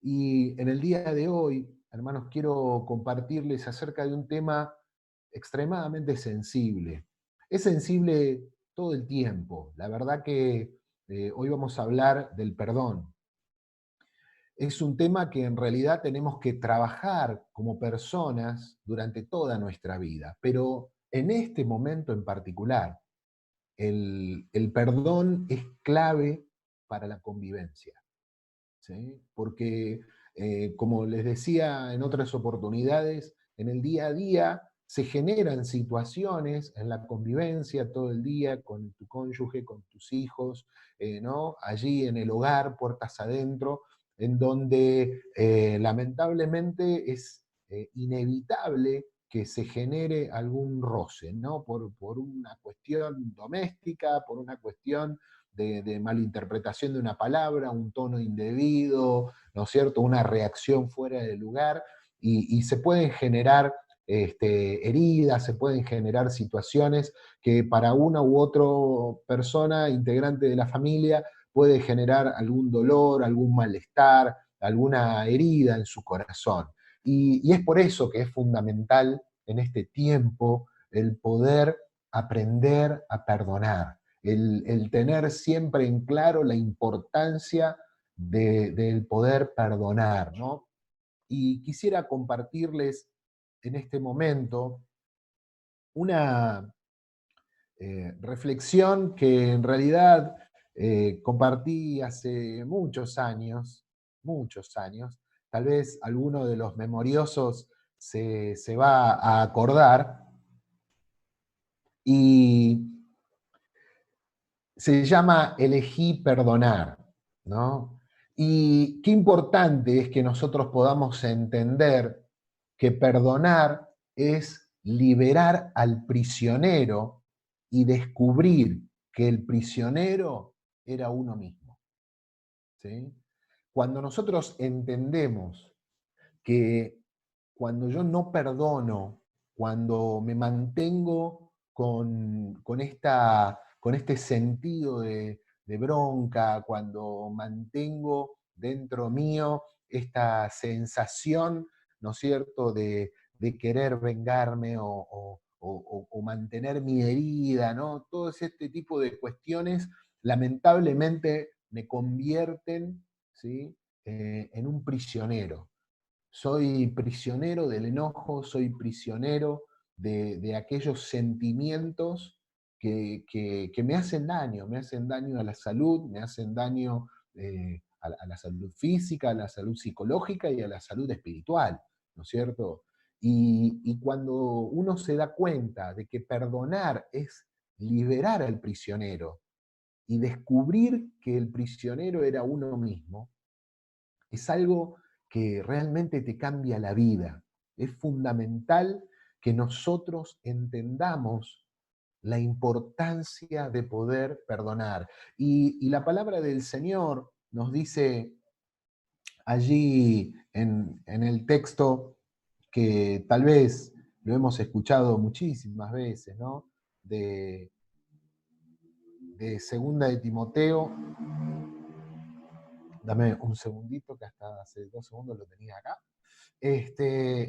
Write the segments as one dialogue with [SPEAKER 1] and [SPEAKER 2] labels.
[SPEAKER 1] Y en el día de hoy, hermanos, quiero compartirles acerca de un tema extremadamente sensible. Es sensible todo el tiempo. La verdad que hoy vamos a hablar del perdón. Es un tema que en realidad tenemos que trabajar como personas durante toda nuestra vida, pero en este momento en particular, el perdón es clave para la convivencia. ¿Sí? Porque, como les decía en otras oportunidades, en el día a día se generan situaciones en la convivencia todo el día con tu cónyuge, con tus hijos, ¿no? Allí en el hogar, puertas adentro, en donde lamentablemente es inevitable que se genere algún roce, ¿no? Por una cuestión doméstica, por una cuestión de malinterpretación de una palabra, un tono indebido, ¿no es cierto?, una reacción fuera de lugar, y se pueden generar heridas, se pueden generar situaciones que para una u otra persona, integrante de la familia, puede generar algún dolor, algún malestar, alguna herida en su corazón. Y es por eso que es fundamental en este tiempo el poder aprender a perdonar, el tener siempre en claro la importancia del poder perdonar, ¿no? Y quisiera compartirles en este momento una reflexión que en realidad compartí hace muchos años. Tal vez alguno de los memoriosos se va a acordar, y se llama Elegí perdonar, ¿no? Y qué importante es que nosotros podamos entender que perdonar es liberar al prisionero y descubrir que el prisionero era uno mismo, ¿sí? Cuando nosotros entendemos que cuando yo no perdono, cuando me mantengo con este sentido de bronca, cuando mantengo dentro mío esta sensación, ¿no es cierto?, de querer vengarme o mantener mi herida, ¿no? Todo este tipo de cuestiones lamentablemente me convierten, ¿sí?, en un prisionero. Soy prisionero del enojo, soy prisionero de aquellos sentimientos que me hacen daño a la salud, me hacen daño a la salud física, a la salud psicológica y a la salud espiritual, ¿no es cierto? Y cuando uno se da cuenta de que perdonar es liberar al prisionero y descubrir que el prisionero era uno mismo, es algo que realmente te cambia la vida. Es fundamental que nosotros entendamos la importancia de poder perdonar. Y la palabra del Señor nos dice allí en el texto, que tal vez lo hemos escuchado muchísimas veces, ¿no? De segunda de Timoteo. Dame un segundito, que hasta hace 2 segundos lo tenía acá.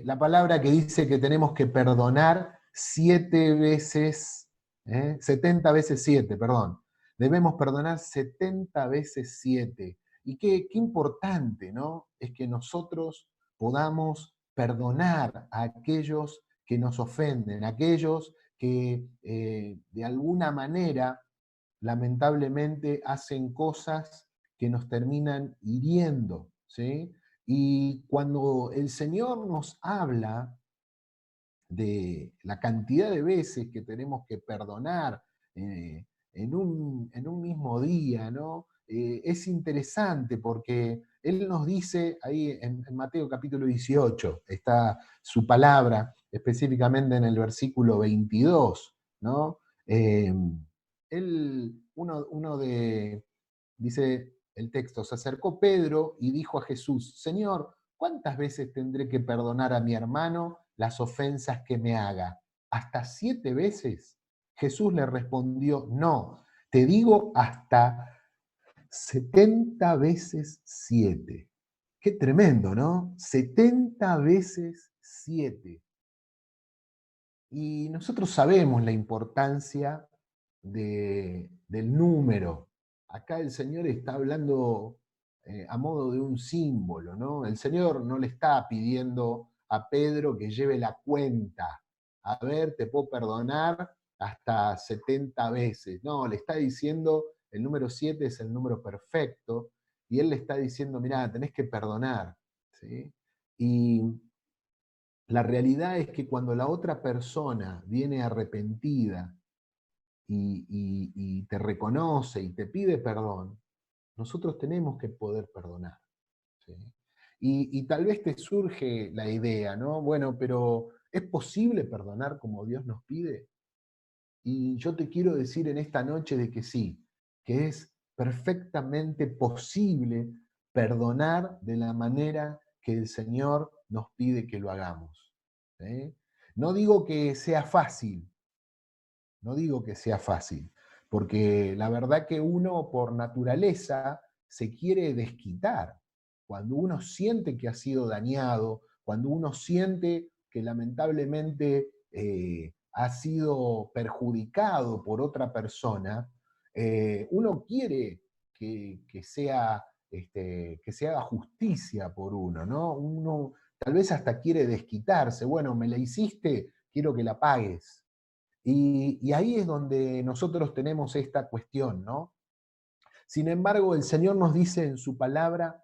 [SPEAKER 1] La palabra que dice que tenemos que perdonar 7 veces, 70 veces 7, perdón. Debemos perdonar 70 veces 7. Y qué importante, ¿no? Es que nosotros podamos perdonar a aquellos que nos ofenden, a aquellos que de alguna manera, lamentablemente, hacen cosas que nos terminan hiriendo, ¿sí? Y cuando el Señor nos habla de la cantidad de veces que tenemos que perdonar en un mismo día, ¿no? Es interesante porque Él nos dice ahí en Mateo capítulo 18, está su palabra, específicamente en el versículo 22, ¿no? Eh, dice el texto, se acercó Pedro y dijo a Jesús: Señor, ¿cuántas veces tendré que perdonar a mi hermano las ofensas que me haga? ¿Hasta 7 veces? Jesús le respondió: no, te digo hasta 70 veces 7. Qué tremendo, ¿no? 70 veces 7. Y nosotros sabemos la importancia del número. Acá el Señor está hablando a modo de un símbolo, ¿no? El Señor no le está pidiendo a Pedro que lleve la cuenta. A ver, te puedo perdonar hasta 70 veces. No, le está diciendo, el número 7 es el número perfecto, y él le está diciendo, mirá, tenés que perdonar, ¿sí? Y la realidad es que cuando la otra persona viene arrepentida y te reconoce y te pide perdón, nosotros tenemos que poder perdonar, ¿sí? Y tal vez te surge la idea, ¿no? Bueno, pero ¿es posible perdonar como Dios nos pide? Y yo te quiero decir en esta noche de que sí, que es perfectamente posible perdonar de la manera que el Señor nos pide que lo hagamos, ¿sí? No digo que sea fácil, no digo que sea fácil, porque la verdad que uno por naturaleza se quiere desquitar. Cuando uno siente que ha sido dañado, cuando uno siente que lamentablemente ha sido perjudicado por otra persona, uno quiere que se haga justicia por uno, ¿no? Uno tal vez hasta quiere desquitarse. Bueno, me la hiciste, quiero que la pagues. Y ahí es donde nosotros tenemos esta cuestión, ¿no? Sin embargo, el Señor nos dice en su palabra,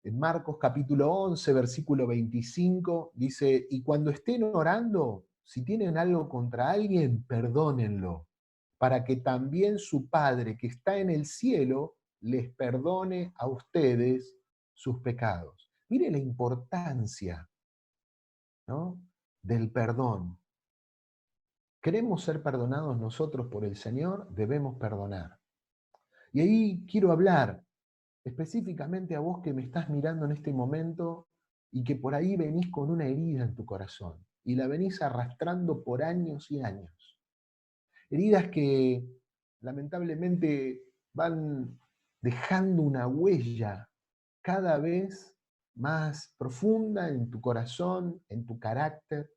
[SPEAKER 1] en Marcos capítulo 11, versículo 25, dice, y cuando estén orando, si tienen algo contra alguien, perdónenlo, para que también su Padre que está en el cielo les perdone a ustedes sus pecados. Mire la importancia, ¿no?, del perdón. ¿Queremos ser perdonados nosotros por el Señor? Debemos perdonar. Y ahí quiero hablar específicamente a vos que me estás mirando en este momento y que por ahí venís con una herida en tu corazón y la venís arrastrando por años y años. Heridas que lamentablemente van dejando una huella cada vez más profunda en tu corazón, en tu carácter.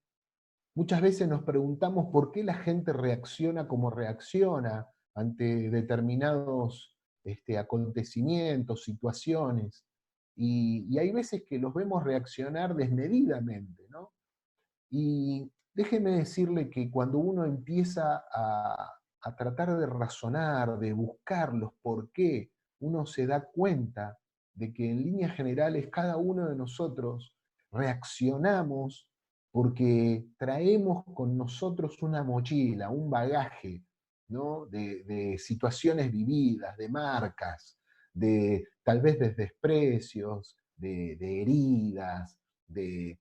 [SPEAKER 1] Muchas veces nos preguntamos por qué la gente reacciona como reacciona ante determinados acontecimientos, situaciones. Y hay veces que los vemos reaccionar desmedidamente, ¿no? Y déjeme decirle que cuando uno empieza a tratar de razonar, de buscar los por qué, uno se da cuenta de que en líneas generales cada uno de nosotros reaccionamos porque traemos con nosotros una mochila, un bagaje, ¿no?, de situaciones vividas, de marcas, de tal vez de desprecios, de heridas, de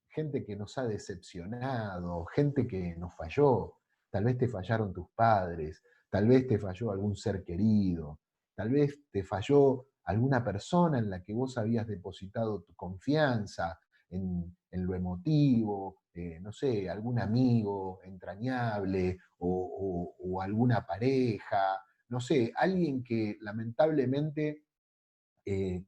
[SPEAKER 1] gente que nos ha decepcionado, gente que nos falló. Tal vez te fallaron tus padres, tal vez te falló algún ser querido, tal vez te falló alguna persona en la que vos habías depositado tu confianza, en lo emotivo, no sé, algún amigo entrañable o alguna pareja, no sé, alguien que lamentablemente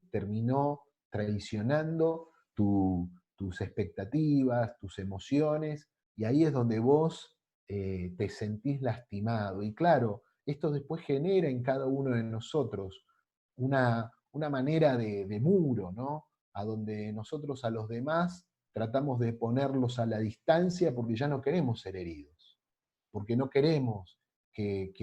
[SPEAKER 1] terminó traicionando tus expectativas, tus emociones, y ahí es donde vos te sentís lastimado. Y claro, esto después genera en cada uno de nosotros una manera de muro, ¿no? A donde nosotros a los demás tratamos de ponerlos a la distancia porque ya no queremos ser heridos, porque no queremos que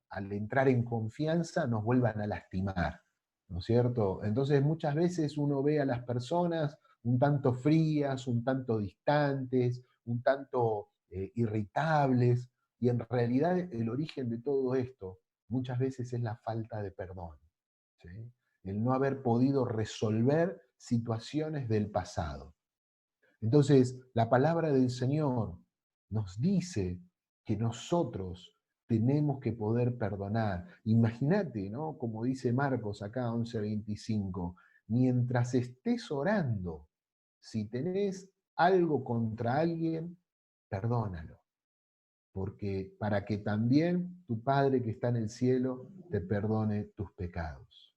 [SPEAKER 1] al entrar en confianza nos vuelvan a lastimar, ¿no es cierto? Entonces muchas veces uno ve a las personas un tanto frías, un tanto distantes, un tanto irritables, y en realidad el origen de todo esto muchas veces es la falta de perdón, ¿sí? El no haber podido resolver situaciones del pasado. Entonces, la palabra del Señor nos dice que nosotros tenemos que poder perdonar. Imagínate, ¿no? Como dice Marcos acá 11:25, mientras estés orando, si tenés algo contra alguien, perdónalo, porque para que también tu Padre que está en el cielo te perdone tus pecados.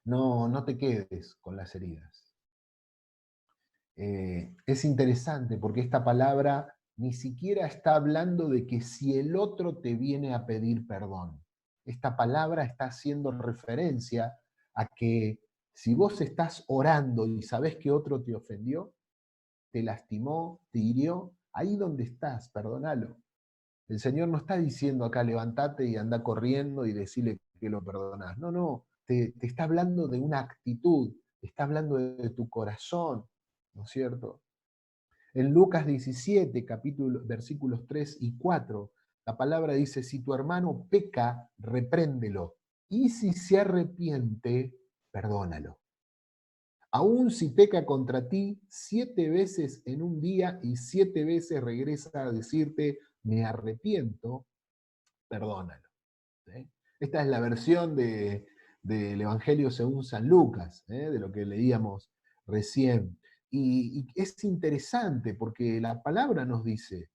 [SPEAKER 1] no te quedes con las heridas. Es interesante porque esta palabra ni siquiera está hablando de que si el otro te viene a pedir perdón. Esta palabra está haciendo referencia a que si vos estás orando y sabés que otro te ofendió, te lastimó, te hirió, ahí donde estás, perdónalo. El Señor no está diciendo acá levantate y anda corriendo y decirle que lo perdonás. No, no, te está hablando de una actitud, te está hablando de tu corazón, ¿no es cierto? En Lucas 17, versículos 3 y 4, la palabra dice, si tu hermano peca, repréndelo, y si se arrepiente, perdónalo. Aun si peca contra ti 7 veces en un día y 7 veces regresa a decirte, me arrepiento, perdónalo. ¿Sí? Esta es la versión del Evangelio según San Lucas, de lo que leíamos recién. Y es interesante porque la palabra nos dice,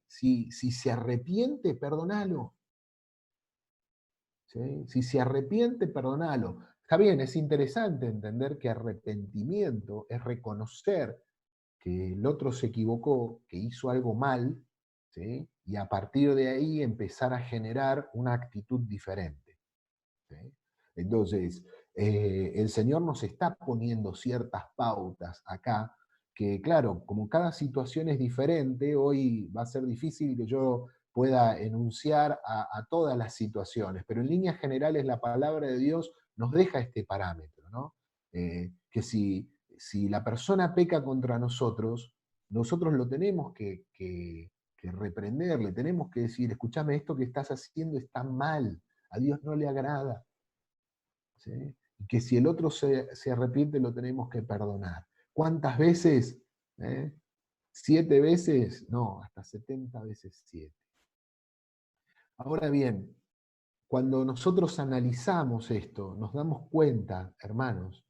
[SPEAKER 1] si se arrepiente, perdónalo. ¿Sí? Si se arrepiente, perdónalo. Está bien, es interesante entender que arrepentimiento es reconocer que el otro se equivocó, que hizo algo mal, ¿sí? Y a partir de ahí empezar a generar una actitud diferente. ¿Sí? Entonces, el Señor nos está poniendo ciertas pautas acá, que claro, como cada situación es diferente, hoy va a ser difícil que yo pueda enunciar a todas las situaciones, pero en líneas generales la palabra de Dios nos deja este parámetro, ¿no? Que si la persona peca contra nosotros, nosotros lo tenemos que reprender, le tenemos que decir, escúchame, esto que estás haciendo está mal, a Dios no le agrada. ¿Sí? Y que si el otro se arrepiente, lo tenemos que perdonar. ¿Cuántas veces? ¿Eh? ¿7 veces? No, hasta 70 veces 7. Ahora bien, cuando nosotros analizamos esto, nos damos cuenta, hermanos,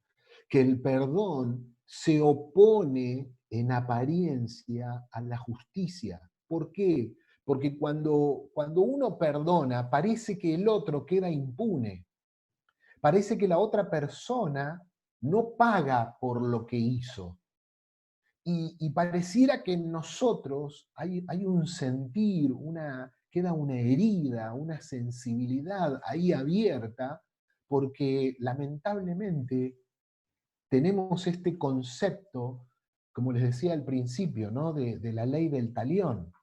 [SPEAKER 1] que el perdón se opone en apariencia a la justicia. ¿Por qué? Porque cuando uno perdona, parece que el otro queda impune. Parece que la otra persona no paga por lo que hizo. Y pareciera que en nosotros hay un sentir, queda una herida, una sensibilidad ahí abierta, porque lamentablemente tenemos este concepto, como les decía al principio, ¿no? de la ley del talión.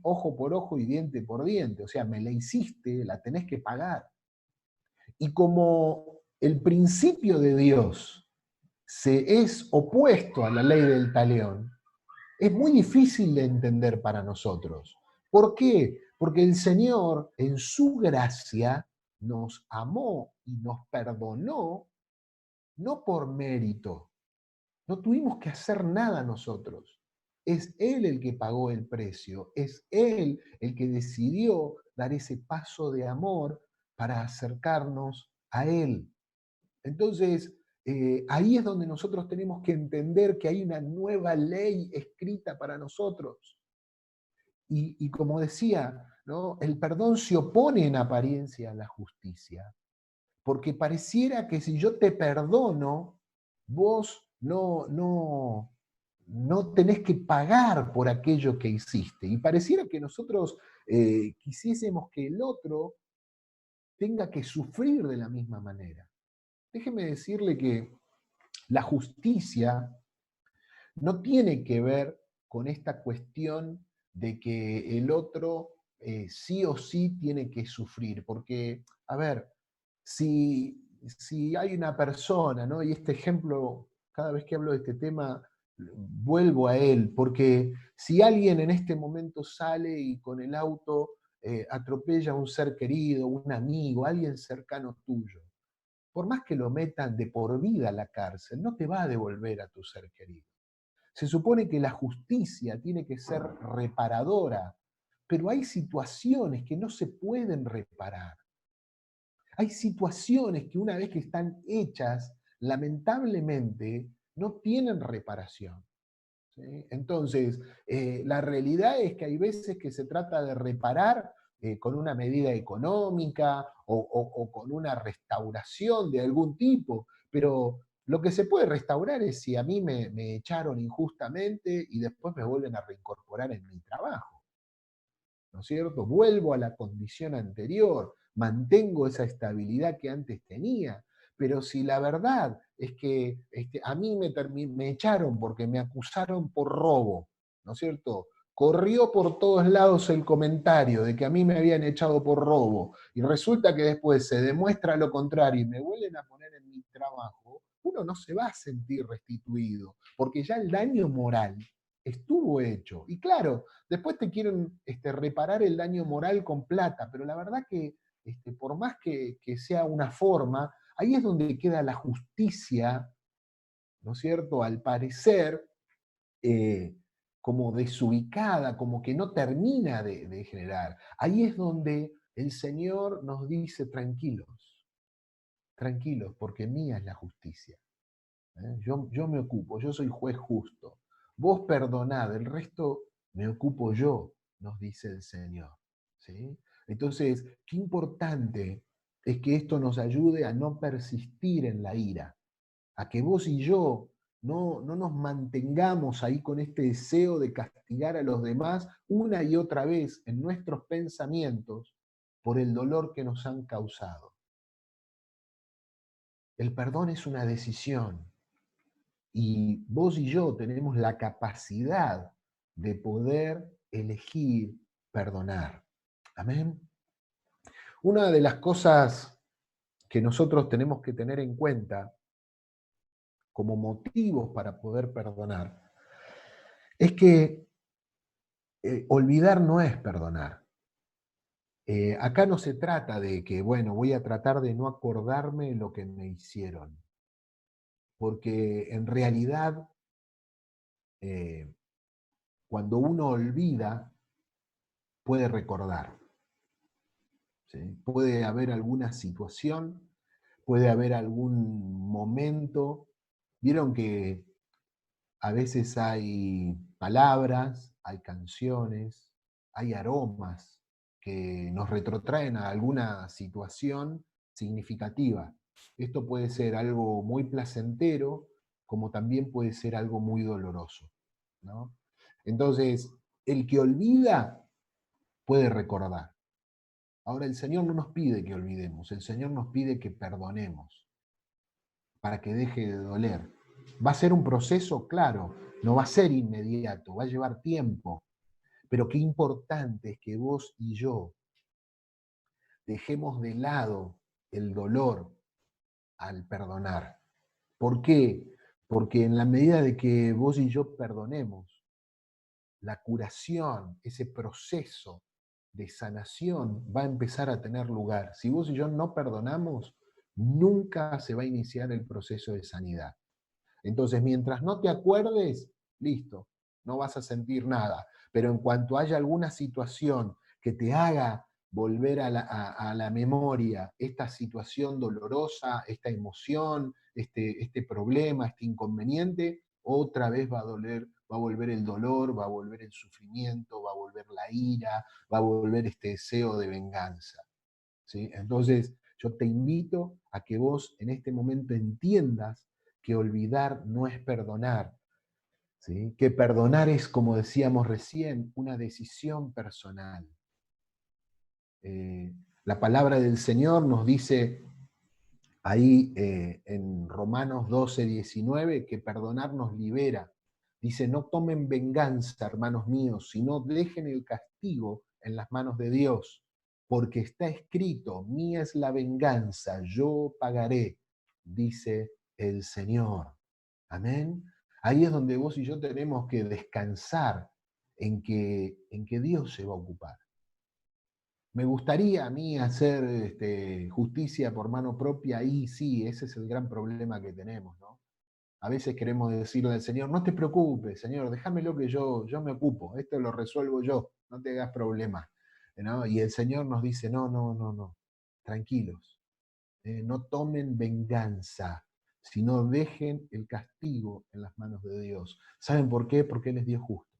[SPEAKER 1] Ojo por ojo y diente por diente. O sea, me la hiciste, la tenés que pagar. Y como el principio de Dios se es opuesto a la ley del talión, es muy difícil de entender para nosotros. ¿Por qué? Porque el Señor, en su gracia, nos amó y nos perdonó, no por mérito. No tuvimos que hacer nada nosotros. Es Él el que pagó el precio, es Él el que decidió dar ese paso de amor para acercarnos a Él. Entonces, ahí es donde nosotros tenemos que entender que hay una nueva ley escrita para nosotros. Y como decía, ¿no? El perdón se opone en apariencia a la justicia, porque pareciera que si yo te perdono, vos no tenés que pagar por aquello que hiciste. Y pareciera que nosotros quisiésemos que el otro tenga que sufrir de la misma manera. Déjeme decirle que la justicia no tiene que ver con esta cuestión de que el otro sí o sí tiene que sufrir, porque, a ver, si hay una persona, ¿no? Y este ejemplo, cada vez que hablo de este tema, vuelvo a él, porque si alguien en este momento sale y con el auto atropella a un ser querido, un amigo, alguien cercano tuyo, por más que lo metan de por vida a la cárcel, no te va a devolver a tu ser querido. Se supone que la justicia tiene que ser reparadora, pero hay situaciones que no se pueden reparar. Hay situaciones que una vez que están hechas, lamentablemente, no tienen reparación. ¿Sí? Entonces, la realidad es que hay veces que se trata de reparar con una medida económica o con una restauración de algún tipo, pero lo que se puede restaurar es si a mí me echaron injustamente y después me vuelven a reincorporar en mi trabajo, ¿no es cierto? Vuelvo a la condición anterior, mantengo esa estabilidad que antes tenía, pero si la verdad es que a mí me echaron porque me acusaron por robo, ¿no es cierto? Corrió por todos lados el comentario de que a mí me habían echado por robo y resulta que después se demuestra lo contrario y me vuelven a poner en mi trabajo, uno no se va a sentir restituido, porque ya el daño moral estuvo hecho. Y claro, después te quieren reparar el daño moral con plata, pero la verdad que por más que sea una forma, ahí es donde queda la justicia, ¿no es cierto? Al parecer, eh, como desubicada, como que no termina de generar. Ahí es donde el Señor nos dice, tranquilos, tranquilos, porque mía es la justicia. Yo me ocupo, yo soy juez justo. Vos perdonad, el resto me ocupo yo, nos dice el Señor. ¿Sí? Entonces, qué importante es que esto nos ayude a no persistir en la ira, a que vos y yo no nos mantengamos ahí con este deseo de castigar a los demás una y otra vez en nuestros pensamientos por el dolor que nos han causado. El perdón es una decisión, y vos y yo tenemos la capacidad de poder elegir perdonar. Amén. Una de las cosas que nosotros tenemos que tener en cuenta como motivos para poder perdonar es que olvidar no es perdonar. Acá no se trata de que, bueno, voy a tratar de no acordarme lo que me hicieron, porque en realidad eh, cuando uno olvida, puede recordar. ¿Sí? Puede haber alguna situación, puede haber algún momento. Vieron que a veces hay palabras, hay canciones, hay aromas que nos retrotraen a alguna situación significativa. Esto puede ser algo muy placentero, como también puede ser algo muy doloroso, ¿no? Entonces, el que olvida puede recordar. Ahora, el Señor no nos pide que olvidemos, el Señor nos pide que perdonemos para que deje de doler. ¿Va a ser un proceso? Claro, no va a ser inmediato, va a llevar tiempo, pero qué importante es que vos y yo dejemos de lado el dolor al perdonar. ¿Por qué? Porque en la medida de que vos y yo perdonemos, la curación, ese proceso de sanación va a empezar a tener lugar. Si vos y yo no perdonamos, nunca se va a iniciar el proceso de sanidad. Entonces, mientras no te acuerdes, listo, no vas a sentir nada. Pero en cuanto haya alguna situación que te haga volver a la memoria esta situación dolorosa, esta emoción, este problema, este inconveniente, otra vez va a doler, va a volver el dolor, va a volver el sufrimiento, va a volver la ira, va a volver este deseo de venganza. ¿Sí? Entonces, yo te invito a que vos en este momento entiendas que olvidar no es perdonar, ¿sí? Que perdonar es, como decíamos recién, una decisión personal. La palabra del Señor nos dice ahí en Romanos 12:19 que perdonar nos libera. Dice, no tomen venganza, hermanos míos, sino dejen el castigo en las manos de Dios, porque está escrito, mía es la venganza, yo pagaré, dice el Señor. Amén. Ahí es donde vos y yo tenemos que descansar en que Dios se va a ocupar. Me gustaría a mí hacer justicia por mano propia y sí, ese es el gran problema que tenemos, ¿no? A veces queremos decirle al Señor, no te preocupes, Señor, déjamelo que yo me ocupo, esto lo resuelvo yo, no te hagas problema, ¿no? Y el Señor nos dice, no, no, no, no, tranquilos, no tomen venganza, sino dejen el castigo en las manos de Dios. ¿Saben por qué? Porque Él es Dios justo.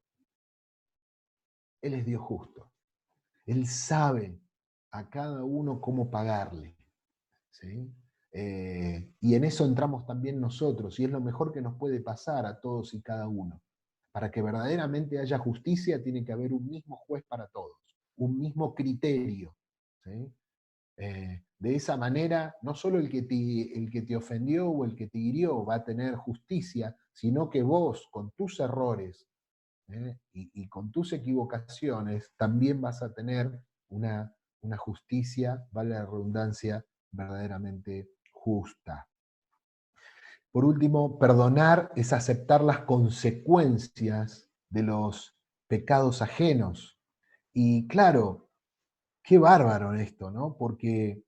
[SPEAKER 1] Él es Dios justo. Él sabe a cada uno cómo pagarle, ¿sí? Y en eso entramos también nosotros, y es lo mejor que nos puede pasar a todos y cada uno. Para que verdaderamente haya justicia, tiene que haber un mismo juez para todos, un mismo criterio, ¿sí? De esa manera, no solo el que te ofendió o el que te hirió va a tener justicia, sino que vos, con tus errores, y con tus equivocaciones, también vas a tener una justicia, vale la redundancia, verdaderamente justa. Por último, perdonar es aceptar las consecuencias de los pecados ajenos. Y claro, qué bárbaro esto, ¿no? Porque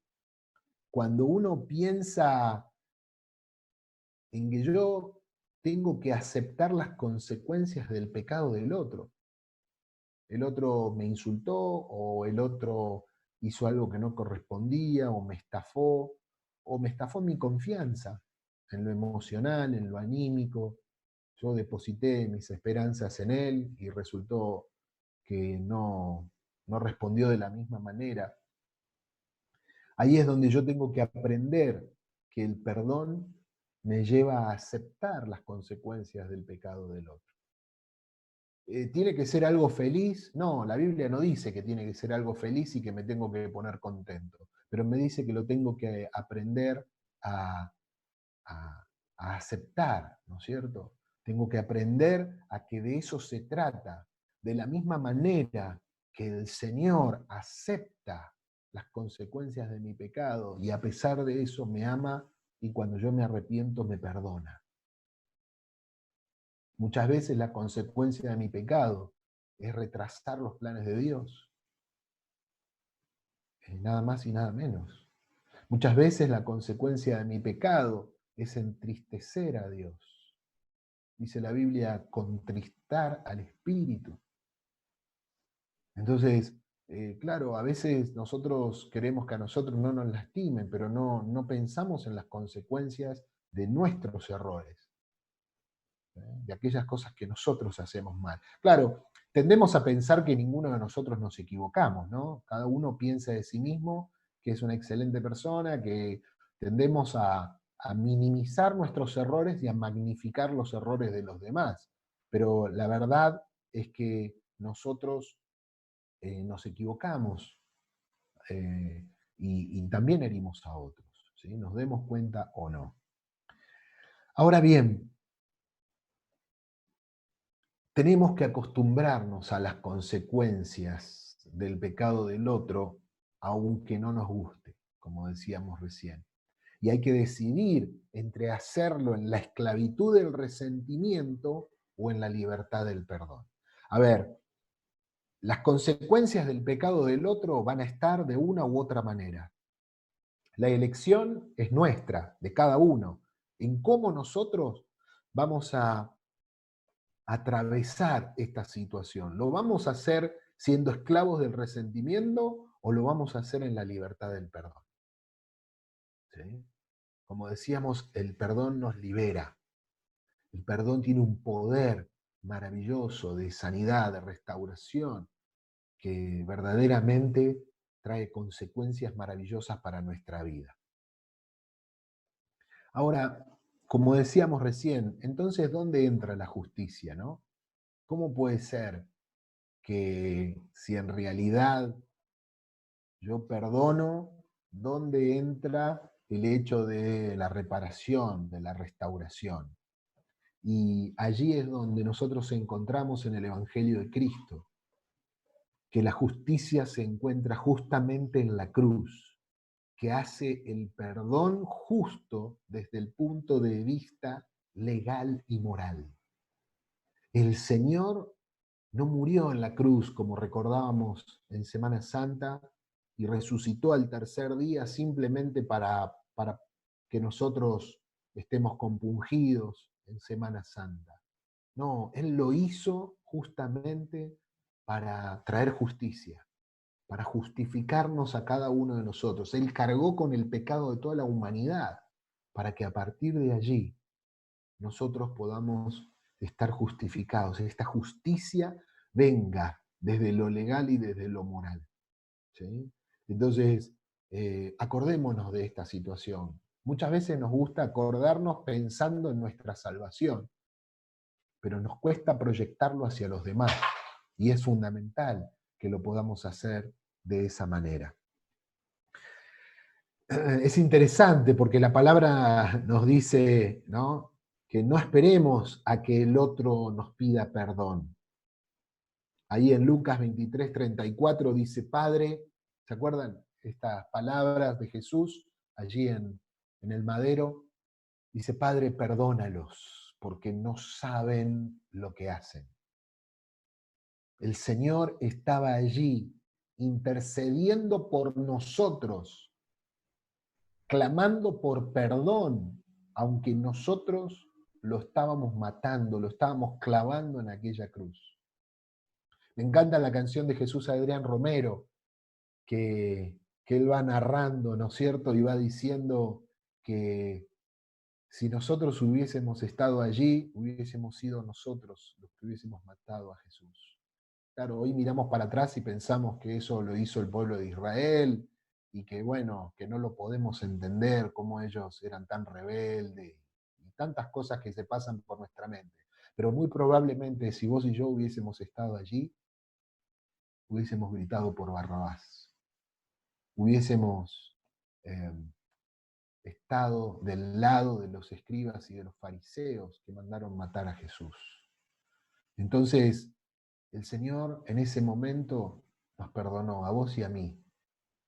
[SPEAKER 1] cuando uno piensa en que yo tengo que aceptar las consecuencias del pecado del otro, el otro me insultó o el otro hizo algo que no correspondía o me estafó mi confianza en lo emocional, en lo anímico. Yo deposité mis esperanzas en él y resultó que no respondió de la misma manera. Ahí es donde yo tengo que aprender que el perdón me lleva a aceptar las consecuencias del pecado del otro. ¿Tiene que ser algo feliz? No, la Biblia no dice que tiene que ser algo feliz y que me tengo que poner contento, pero me dice que lo tengo que aprender a, a- a aceptar, ¿no es cierto? Tengo que aprender a que de eso se trata, de la misma manera que el Señor acepta las consecuencias de mi pecado y a pesar de eso me ama y cuando yo me arrepiento me perdona. Muchas veces la consecuencia de mi pecado es retrasar los planes de Dios, nada más y nada menos. Muchas veces la consecuencia de mi pecado es entristecer a Dios. Dice la Biblia, contristar al Espíritu. Entonces, claro, a veces nosotros queremos que a nosotros no nos lastimen, pero no pensamos en las consecuencias de nuestros errores, de aquellas cosas que nosotros hacemos mal. Claro, tendemos a pensar que ninguno de nosotros nos equivocamos, ¿no? Cada uno piensa de sí mismo que es una excelente persona, que tendemos a minimizar nuestros errores y a magnificar los errores de los demás. Pero la verdad es que nosotros nos equivocamos y también herimos a otros, ¿sí? Nos demos cuenta o no. Ahora bien, tenemos que acostumbrarnos a las consecuencias del pecado del otro, aunque no nos guste, como decíamos recién. Y hay que decidir entre hacerlo en la esclavitud del resentimiento o en la libertad del perdón. A ver, las consecuencias del pecado del otro van a estar de una u otra manera. La elección es nuestra, de cada uno, en cómo nosotros vamos a atravesar esta situación. ¿Lo vamos a hacer siendo esclavos del resentimiento o lo vamos a hacer en la libertad del perdón? ¿Sí? Como decíamos, el perdón nos libera. El perdón tiene un poder maravilloso de sanidad, de restauración, que verdaderamente trae consecuencias maravillosas para nuestra vida. Ahora, como decíamos recién, entonces, ¿dónde entra la justicia, no? ¿Cómo puede ser que si en realidad yo perdono, dónde entra el hecho de la reparación, de la restauración? Y allí es donde nosotros encontramos en el Evangelio de Cristo, que la justicia se encuentra justamente en la cruz, que hace el perdón justo desde el punto de vista legal y moral. El Señor no murió en la cruz, como recordábamos en Semana Santa, y resucitó al tercer día simplemente para que nosotros estemos compungidos en Semana Santa. No, Él lo hizo justamente para traer justicia, para justificarnos a cada uno de nosotros. Él cargó con el pecado de toda la humanidad, para que a partir de allí nosotros podamos estar justificados. Esta justicia venga desde lo legal y desde lo moral. ¿sí? Entonces, acordémonos de esta situación. Muchas veces nos gusta acordarnos pensando en nuestra salvación, pero nos cuesta proyectarlo hacia los demás. Y es fundamental que lo podamos hacer de esa manera. Es interesante porque la palabra nos dice, ¿no?, que no esperemos a que el otro nos pida perdón. Ahí en Lucas 23:34 dice, Padre, ¿se acuerdan estas palabras de Jesús allí en el madero? Dice, Padre, perdónalos, porque no saben lo que hacen. El Señor estaba allí intercediendo por nosotros, clamando por perdón, aunque nosotros lo estábamos matando, lo estábamos clavando en aquella cruz. Me encanta la canción de Jesús Adrián Romero, que él va narrando, ¿no es cierto? Y va diciendo que si nosotros hubiésemos estado allí, hubiésemos sido nosotros los que hubiésemos matado a Jesús. Claro, hoy miramos para atrás y pensamos que eso lo hizo el pueblo de Israel y que, bueno, que no lo podemos entender, cómo ellos eran tan rebeldes y tantas cosas que se pasan por nuestra mente. Pero muy probablemente si vos y yo hubiésemos estado allí, hubiésemos gritado por Barrabás, hubiésemos eh, estado del lado de los escribas y de los fariseos que mandaron matar a Jesús. Entonces, el Señor en ese momento nos perdonó a vos y a mí,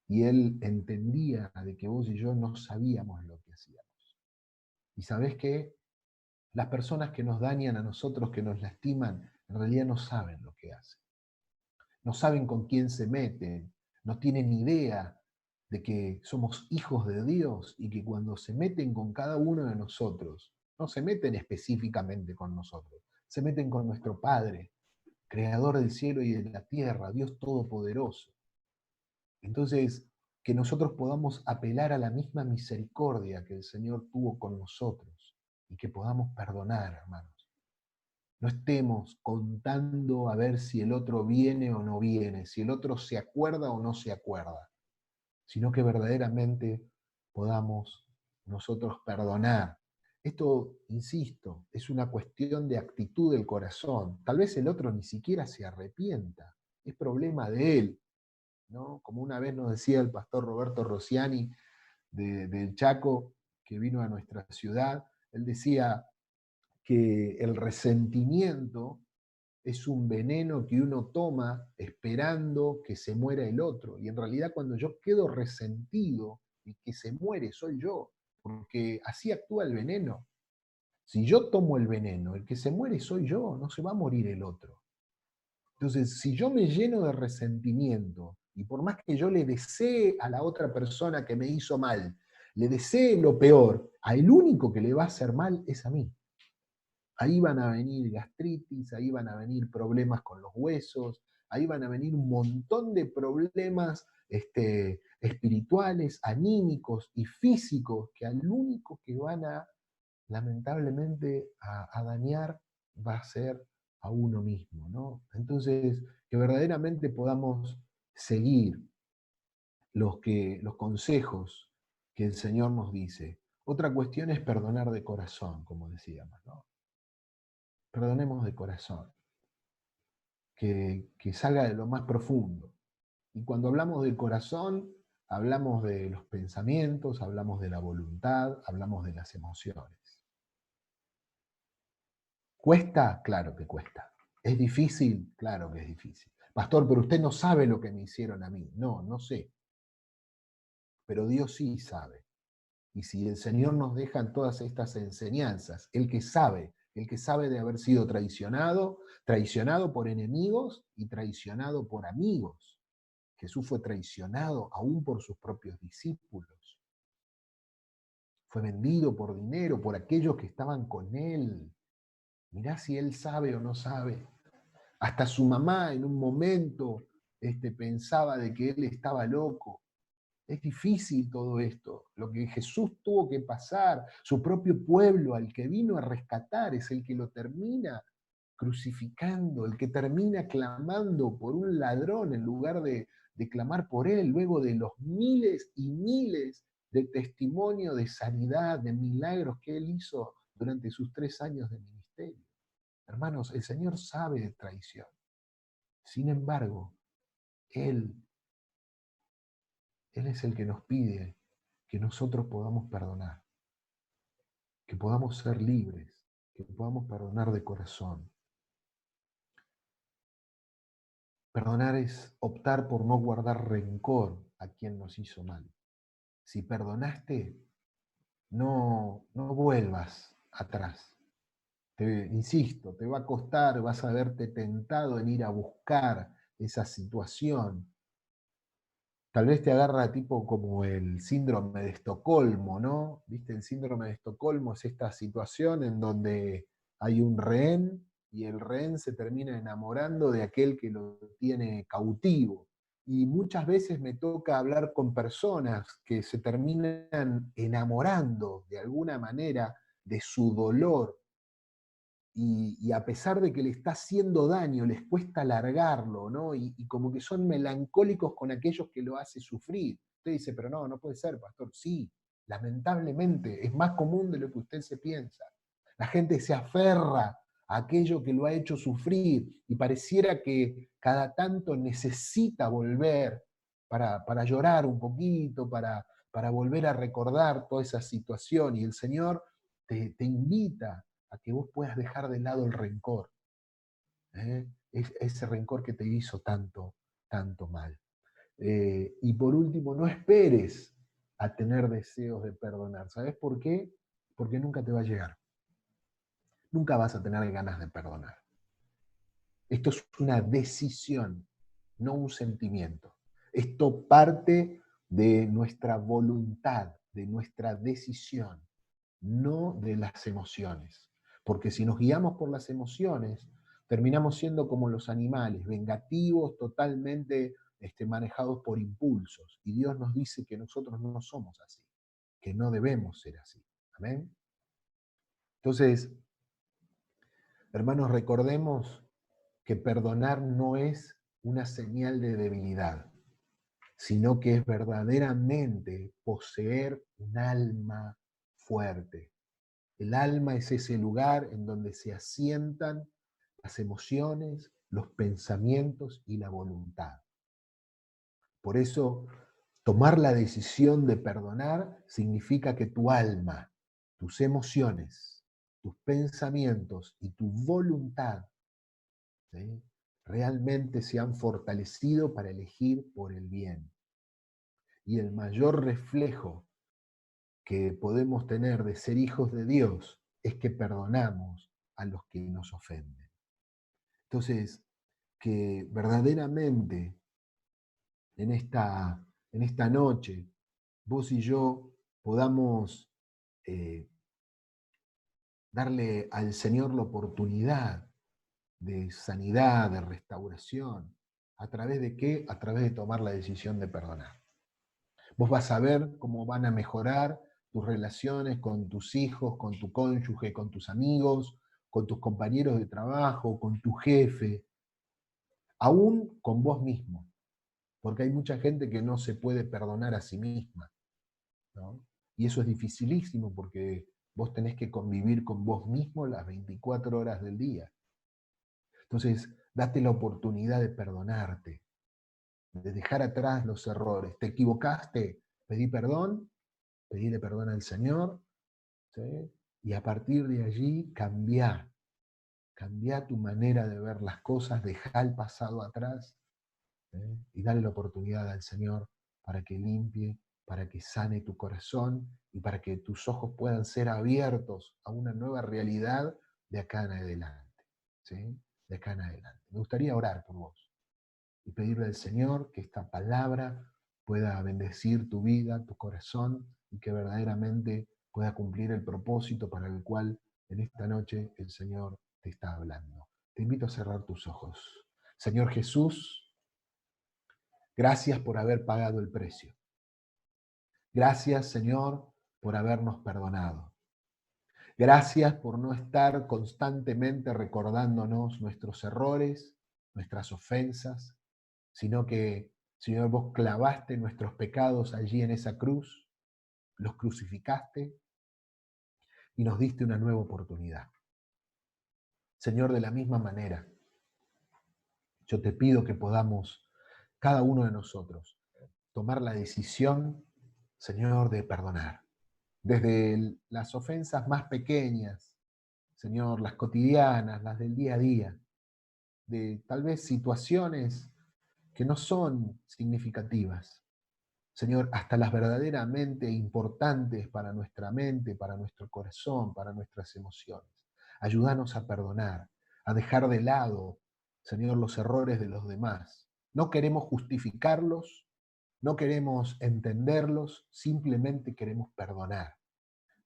[SPEAKER 1] y Él entendía de que vos y yo no sabíamos lo que hacíamos. ¿Y sabés qué? Las personas que nos dañan a nosotros, que nos lastiman, en realidad no saben lo que hacen. No saben con quién se meten, no tienen idea de que somos hijos de Dios y que cuando se meten con cada uno de nosotros, no se meten específicamente con nosotros, se meten con nuestro Padre, creador del cielo y de la tierra, Dios todopoderoso. Entonces, que nosotros podamos apelar a la misma misericordia que el Señor tuvo con nosotros y que podamos perdonar, hermanos. No estemos contando a ver si el otro viene o no viene, si el otro se acuerda o no se acuerda, sino que verdaderamente podamos nosotros perdonar. Esto, insisto, es una cuestión de actitud del corazón. Tal vez el otro ni siquiera se arrepienta, es problema de él, ¿no? Como una vez nos decía el pastor Roberto Rossiani del Chaco, que vino a nuestra ciudad, él decía que el resentimiento es un veneno que uno toma esperando que se muera el otro. Y en realidad cuando yo quedo resentido, el que se muere soy yo, porque así actúa el veneno. Si yo tomo el veneno, el que se muere soy yo, no se va a morir el otro. Entonces, si yo me lleno de resentimiento, y por más que yo le desee a la otra persona que me hizo mal, le desee lo peor, a el único que le va a hacer mal es a mí. Ahí van a venir gastritis, ahí van a venir problemas con los huesos, ahí van a venir un montón de problemas espirituales, anímicos y físicos que al único que van a, lamentablemente, a dañar va a ser a uno mismo, ¿no? Entonces, que verdaderamente podamos seguir los consejos que el Señor nos dice. Otra cuestión es perdonar de corazón, como decíamos, ¿no? Perdonemos de corazón, que salga de lo más profundo. Y cuando hablamos del corazón, hablamos de los pensamientos, hablamos de la voluntad, hablamos de las emociones. ¿Cuesta? Claro que cuesta. ¿Es difícil? Claro que es difícil. Pastor, pero usted no sabe lo que me hicieron a mí. No, no sé. Pero Dios sí sabe. Y si el Señor nos deja todas estas enseñanzas, el que sabe de haber sido traicionado, traicionado por enemigos y traicionado por amigos. Jesús fue traicionado aún por sus propios discípulos. Fue vendido por dinero, por aquellos que estaban con él. Mirá si él sabe o no sabe. Hasta su mamá en un momento pensaba de que él estaba loco. Es difícil todo esto. Lo que Jesús tuvo que pasar, su propio pueblo al que vino a rescatar, es el que lo termina crucificando, el que termina clamando por un ladrón en lugar de clamar por Él, luego de los miles y miles de testimonios de sanidad, de milagros que Él hizo durante sus 3 años de ministerio. Hermanos, el Señor sabe de traición. Sin embargo, Él es el que nos pide que nosotros podamos perdonar, que podamos ser libres, que podamos perdonar de corazón. Perdonar es optar por no guardar rencor a quien nos hizo mal. Si perdonaste, no vuelvas atrás. Insisto, te va a costar, vas a verte tentado en ir a buscar esa situación. Tal vez te agarra tipo como el síndrome de Estocolmo, ¿no? ¿Viste? El síndrome de Estocolmo es esta situación en donde hay un rehén y el rehén se termina enamorando de aquel que lo tiene cautivo. Y muchas veces me toca hablar con personas que se terminan enamorando de alguna manera de su dolor, y a pesar de que le está haciendo daño, les cuesta largarlo, ¿no? Y como que son melancólicos con aquellos que lo hace sufrir. Usted dice, pero no puede ser, pastor. Sí, lamentablemente, es más común de lo que usted se piensa. La gente se aferra a aquello que lo ha hecho sufrir y pareciera que cada tanto necesita volver para llorar un poquito, para volver a recordar toda esa situación. Y el Señor te invita a que vos puedas dejar de lado el rencor, ¿eh? Ese rencor que te hizo tanto, tanto mal. Y por último, no esperes a tener deseos de perdonar. ¿Sabes por qué? Porque nunca te va a llegar. Nunca vas a tener ganas de perdonar. Esto es una decisión, no un sentimiento. Esto parte de nuestra voluntad, de nuestra decisión, no de las emociones. Porque si nos guiamos por las emociones, terminamos siendo como los animales, vengativos, totalmente manejados por impulsos. Y Dios nos dice que nosotros no somos así, que no debemos ser así. ¿Amén? Entonces, hermanos, recordemos que perdonar no es una señal de debilidad, sino que es verdaderamente poseer un alma fuerte. El alma es ese lugar en donde se asientan las emociones, los pensamientos y la voluntad. Por eso, tomar la decisión de perdonar significa que tu alma, tus emociones, tus pensamientos y tu voluntad, ¿sí?, realmente se han fortalecido para elegir por el bien. Y el mayor reflejo que podemos tener de ser hijos de Dios es que perdonamos a los que nos ofenden. Entonces, que verdaderamente en esta noche vos y yo podamos eh, darle al Señor la oportunidad de sanidad, de restauración. ¿A través de qué? A través de tomar la decisión de perdonar. Vos vas a ver cómo van a mejorar tus relaciones con tus hijos, con tu cónyuge, con tus amigos, con tus compañeros de trabajo, con tu jefe, aún con vos mismo, porque hay mucha gente que no se puede perdonar a sí misma, ¿no? Y eso es dificilísimo porque vos tenés que convivir con vos mismo las 24 horas del día. Entonces, date la oportunidad de perdonarte, de dejar atrás los errores. ¿Te equivocaste? Pedí perdón, pedile perdón al Señor, ¿sí? Y a partir de allí cambiá tu manera de ver las cosas, dejá el pasado atrás, y dale la oportunidad al Señor para que limpie, para que sane tu corazón y para que tus ojos puedan ser abiertos a una nueva realidad de acá en adelante, ¿sí? De acá en adelante. Me gustaría orar por vos y pedirle al Señor que esta palabra pueda bendecir tu vida, tu corazón, y que verdaderamente pueda cumplir el propósito para el cual en esta noche el Señor te está hablando. Te invito a cerrar tus ojos. Señor Jesús, gracias por haber pagado el precio. Gracias, Señor, por habernos perdonado. Gracias por no estar constantemente recordándonos nuestros errores, nuestras ofensas, sino que Señor, vos clavaste nuestros pecados allí en esa cruz, los crucificaste y nos diste una nueva oportunidad. Señor, de la misma manera, yo te pido que podamos, cada uno de nosotros, tomar la decisión, Señor, de perdonar. Desde las ofensas más pequeñas, Señor, las cotidianas, las del día a día, de tal vez situaciones que no son significativas. Señor, hasta las verdaderamente importantes para nuestra mente, para nuestro corazón, para nuestras emociones. Ayúdanos a perdonar, a dejar de lado, Señor, los errores de los demás. No queremos justificarlos, no queremos entenderlos, simplemente queremos perdonar.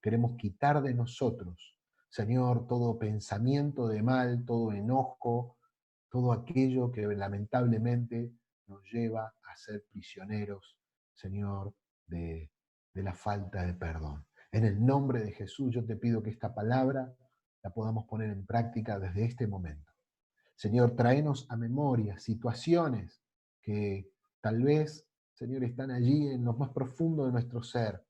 [SPEAKER 1] Queremos quitar de nosotros, Señor, todo pensamiento de mal, todo enojo, todo aquello que lamentablemente nos lleva a ser prisioneros, Señor, de la falta de perdón. En el nombre de Jesús yo te pido que esta palabra la podamos poner en práctica desde este momento. Señor, tráenos a memoria situaciones que tal vez, Señor, están allí en lo más profundo de nuestro ser,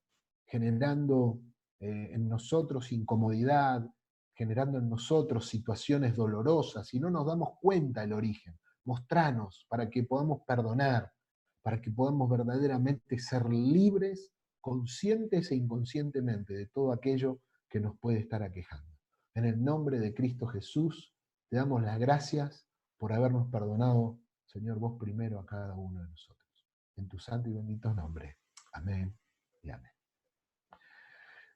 [SPEAKER 1] generando en nosotros incomodidad, generando en nosotros situaciones dolorosas y no nos damos cuenta del origen. Mostranos para que podamos perdonar, para que podamos verdaderamente ser libres, conscientes e inconscientemente de todo aquello que nos puede estar aquejando. En el nombre de Cristo Jesús, te damos las gracias por habernos perdonado, Señor, vos primero a cada uno de nosotros. En tu santo y bendito nombre. Amén y amén.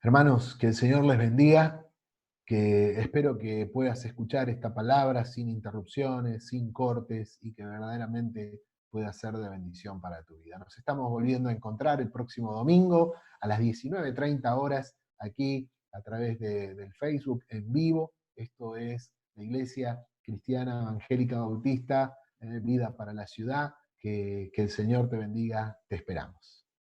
[SPEAKER 1] Hermanos, que el Señor les bendiga, que espero que puedas escuchar esta palabra sin interrupciones, sin cortes y que verdaderamente pueda ser de bendición para tu vida. Nos estamos volviendo a encontrar el próximo domingo a las 19:30 horas aquí a través del Facebook en vivo. Esto es la Iglesia Cristiana Evangélica Bautista, Vida para la Ciudad. Que el Señor te bendiga, te esperamos.